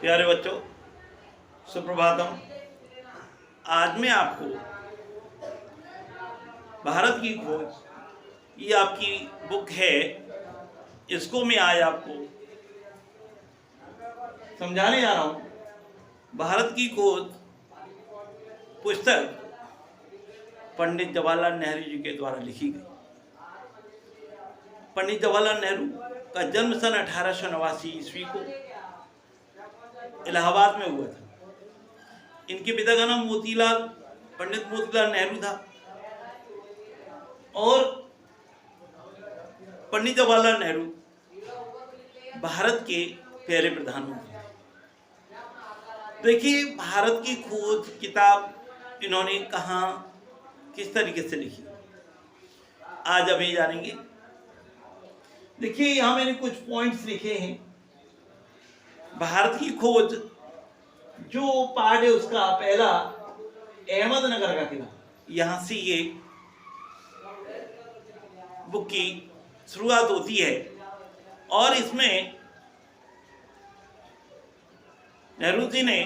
प्यारे बच्चों, सुप्रभातम। आज मैं आपको भारत की खोज, ये आपकी बुक है, इसको मैं आज आपको समझाने जा रहा हूँ। भारत की खोज पुस्तक पंडित जवाहरलाल नेहरू जी के द्वारा लिखी गई। पंडित जवाहरलाल नेहरू का जन्म सन 1889 ईस्वी को इलाहाबाद में हुआ था। इनके पिता का नाम पंडित मोतीलाल नेहरू था और पंडित जवाहरलाल नेहरू भारत के पहले प्रधानमंत्री थे। देखिए, भारत की खोज किताब इन्होंने कहाँ, किस तरीके से लिखी, आज अभी जानेंगे। देखिए, यहाँ मैंने कुछ पॉइंट्स लिखे हैं। भारत की खोज जो पार्ट है उसका पहला अहमदनगर का किला, यहाँ से ये बुक की शुरुआत होती है और इसमें नेहरू जी ने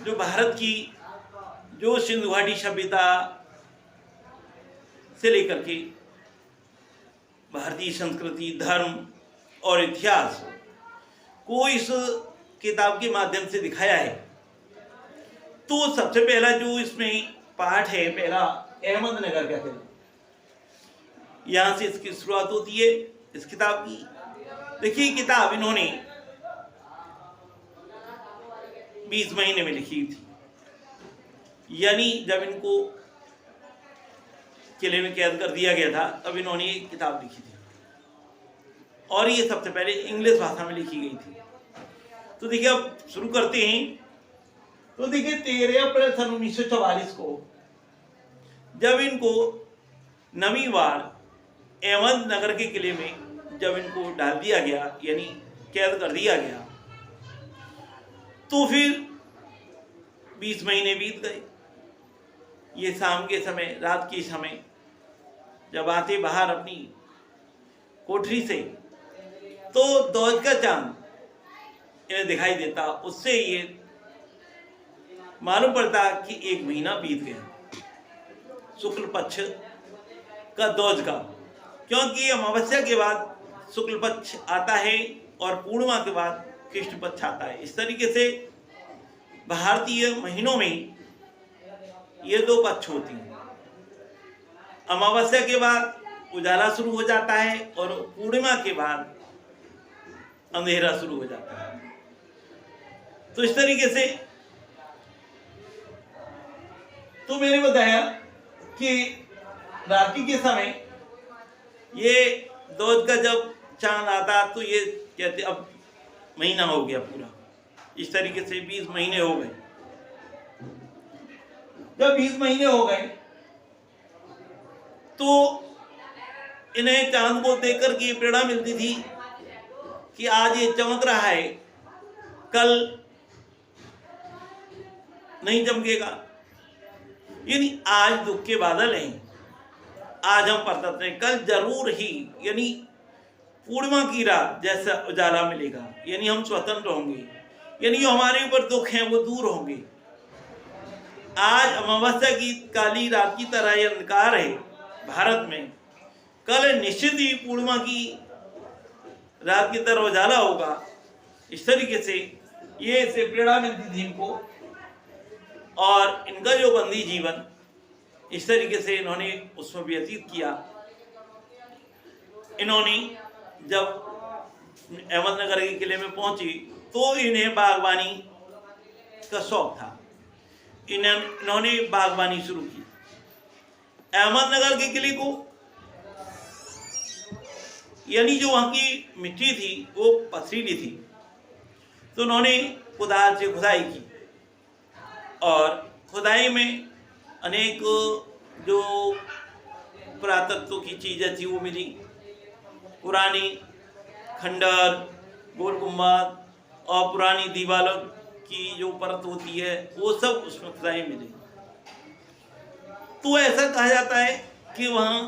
जो भारत की जो सिंधु घाटी सभ्यता से लेकर के भारतीय संस्कृति, धर्म और इतिहास को इस किताब के माध्यम से दिखाया है। तो सबसे पहला जो इसमें पार्ट है, पहला अहमदनगर का किला, यहाँ से इसकी शुरुआत होती है इस किताब की। देखिए, किताब इन्होंने 20 महीने में लिखी थी, यानी जब इनको किले में कैद कर दिया गया था तब इन्होंने ये किताब लिखी थी और ये सबसे पहले इंग्लिश भाषा में लिखी गई थी। तो देखिए, अब शुरू करते हैं। तो देखिए, 13 अप्रैल सन 1944 को जब इनको नवीं बार अहमदनगर के किले में जब इनको डाल दिया गया, यानी कैद कर दिया गया, तो फिर 20 महीने बीत गए। ये शाम के समय, रात के समय जब आते बाहर अपनी कोठरी से, तो दौज का चांद इन्हें दिखाई देता। उससे ये मालूम पड़ता कि 1 महीना बीत गया, शुक्ल पक्ष का दौज का, क्योंकि अमावस्या के बाद शुक्ल पक्ष आता है और पूर्णिमा के बाद कृष्ण पक्ष आता है। इस तरीके से भारतीय महीनों में ये 2 पक्ष होती हैं। अमावस्या के बाद उजाला शुरू हो जाता है और पूर्णिमा के बाद अंधेरा शुरू हो जाता है। तो इस तरीके से तो मैंने बताया कि रात्रि के समय ये दौज का जब चांद आता तो ये कहते अब महीना हो गया पूरा। इस तरीके से 20 महीने हो गए। जब 20 महीने हो गए तो इन्हें चांद को देखकर की प्रेरणा मिलती थी कि आज ये चमक रहा है, कल नहीं चमकेगा। यानी आज दुख के बादल हैं, आज हम परतते हैं, कल जरूर ही, यानी पूर्णिमा की रात जैसा उजाला मिलेगा, यानी हम स्वतंत्र होंगे, यानी जो हमारे ऊपर दुख हैं वो दूर होंगे। आज अमावस्या की काली रात की तरह ये अंधकार है भारत में, कल निश्चित ही पूर्णिमा की रात की तरह उजाला होगा। इस तरीके से ये से प्रेरणा मिलती थी इनको और इनका जो बंदी जीवन इस तरीके से इन्होंने उसमें व्यतीत किया। इन्होंने जब अहमदनगर के किले में पहुंची तो इन्हें बागवानी का शौक था। इन्होंने बागवानी शुरू की। अहमदनगर के किले को, यानी जो वहाँ की मिट्टी थी वो पथरीली थी, तो उन्होंने कुदाल से खुदाई की और खुदाई में अनेक जो पुरातत्व की चीज़ें थी वो मिली। पुरानी खंडर, गोल गुम्बद और पुरानी दीवारों की जो परत होती है वो सब उसमें खुदाई मिली। तो ऐसा कहा जाता है कि वहाँ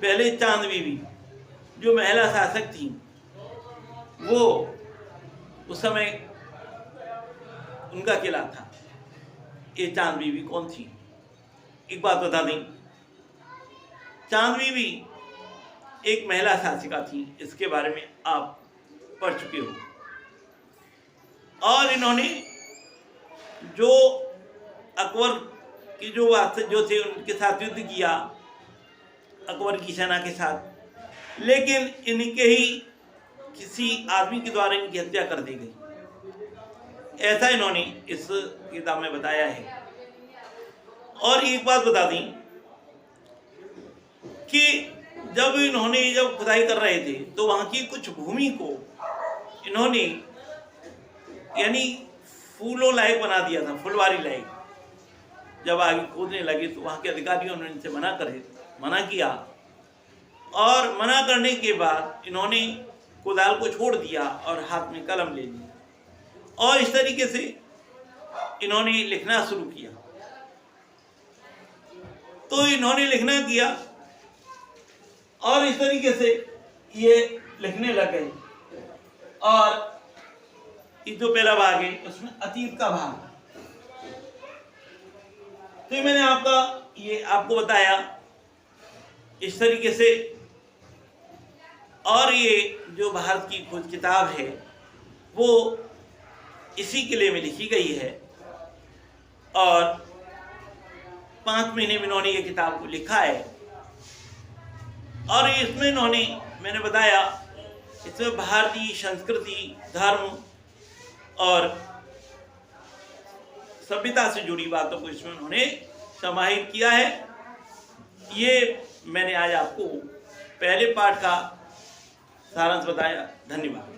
पहले चांद बीबी जो महिला शासक थी वो उस समय उनका किला था। ये चांद बीबी कौन थी? एक बात बता दें, चांद बीबी एक महिला शासिका थी, इसके बारे में आप पढ़ चुके हो। और इन्होंने जो अकबर की जो थे उनके साथ युद्ध किया, अकबर की सेना के साथ, लेकिन इनके ही किसी आदमी के द्वारा इनकी हत्या कर दी गई, ऐसा इन्होंने इस किताब में बताया है। और एक बात बता दी कि जब खुदाई कर रहे थे तो वहाँ की कुछ भूमि को इन्होंने यानी फूलों लायक बना दिया था, फुलवारी लायक। जब आगे खोदने लगे तो वहाँ के अधिकारियों ने इनसे मना किया, और मना करने के बाद इन्होंने कुदाल को छोड़ दिया और हाथ में कलम ले ली, और इस तरीके से इन्होंने लिखना शुरू किया। तो इन्होंने लिखना किया और इस तरीके से ये लिखने लग गए। और ये जो पहला भाग है उसमें अतीत का भाग, तो मैंने आपको बताया इस तरीके से। और ये जो भारत की खोज किताब है वो इसी किले में लिखी गई है, और 5 महीने में इन्होंने ये किताब को लिखा है। और इसमें मैंने बताया, इसमें भारतीय संस्कृति, धर्म और सभ्यता से जुड़ी बातों को इसमें उन्होंने समाहित किया है। ये मैंने आज आपको पहले पाठ का सारांश बताया। धन्यवाद।